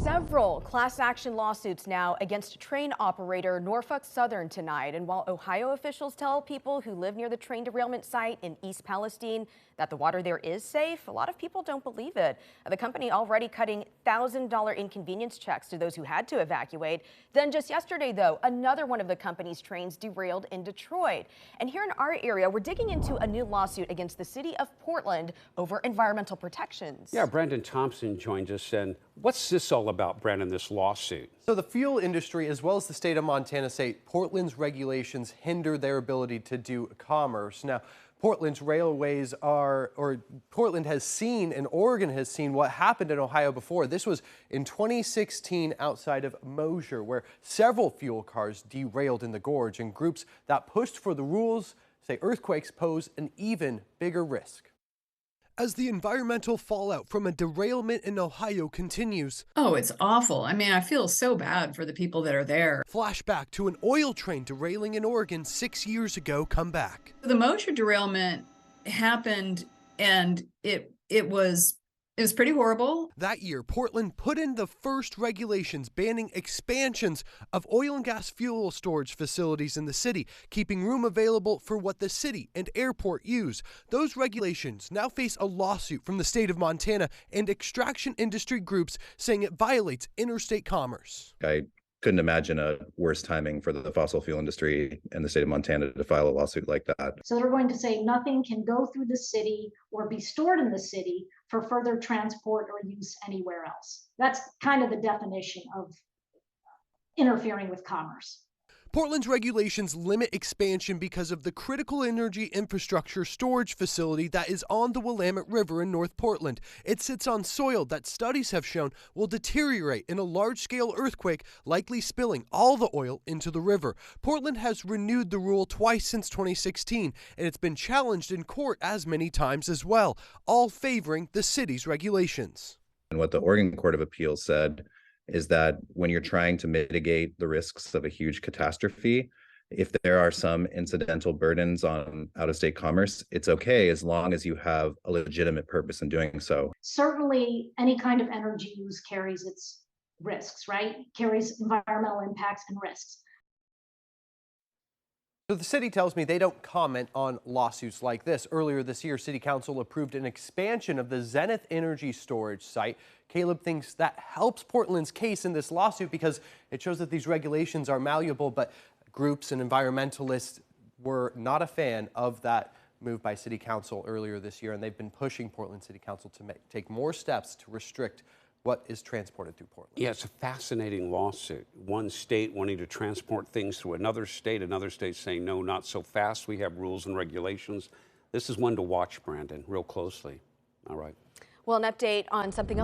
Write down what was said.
Several class action lawsuits now against train operator Norfolk Southern tonight. And while Ohio officials tell people who live near the train derailment site in East Palestine that the water there is safe, a lot of people don't believe it. The company already cutting $1,000 inconvenience checks to those who had to evacuate. Then just yesterday, though, another one of the company's trains derailed in Detroit. And here in our area, we're digging into a new lawsuit against the city of Portland over environmental protections. Yeah, Brandon Thompson joins us. And what's this all about, Brandon, this lawsuit? So the fuel industry, as well as the state of Montana, say Portland's regulations hinder their ability to do commerce. Now, Portland's railways Portland has seen and Oregon has seen what happened in Ohio before. This was in 2016 outside of Mosier, where several fuel cars derailed in the gorge, and groups that pushed for the rules say earthquakes pose an even bigger risk. As the environmental fallout from a derailment in Ohio continues. Oh, it's awful. I mean, I feel so bad for the people that are there. Flashback to an oil train derailing in Oregon 6 years ago come back. The Mosher derailment happened, and it was pretty horrible. That year, Portland put in the first regulations banning expansions of oil and gas fuel storage facilities in the city, keeping room available for what the city and airport use. Those regulations now face a lawsuit from the state of Montana and extraction industry groups saying it violates interstate commerce. I couldn't imagine a worse timing for the fossil fuel industry and the state of Montana to file a lawsuit like that. So they're going to say nothing can go through the city or be stored in the city for further transport or use anywhere else. That's kind of the definition of interfering with commerce. Portland's regulations limit expansion because of the critical energy infrastructure storage facility that is on the Willamette River in North Portland. It sits on soil that studies have shown will deteriorate in a large-scale earthquake, likely spilling all the oil into the river. Portland has renewed the rule twice since 2016, and it's been challenged in court as many times as well, all favoring the city's regulations. And what the Oregon Court of Appeals said is that when you're trying to mitigate the risks of a huge catastrophe, if there are some incidental burdens on out-of-state commerce, it's okay as long as you have a legitimate purpose in doing so. Certainly, any kind of energy use carries its risks, right? Carries environmental impacts and risks. So the city tells me they don't comment on lawsuits like this. Earlier this year, City Council approved an expansion of the Zenith Energy storage site. Caleb thinks that helps Portland's case in this lawsuit because it shows that these regulations are malleable, but groups and environmentalists were not a fan of that move by City Council earlier this year, and they've been pushing Portland City Council to take more steps to restrict what is transported through Portland. Yeah, it's a fascinating lawsuit. One state wanting to transport things through another state saying, no, not so fast. We have rules and regulations. This is one to watch, Brandon, real closely. All right. Well, an update on something else.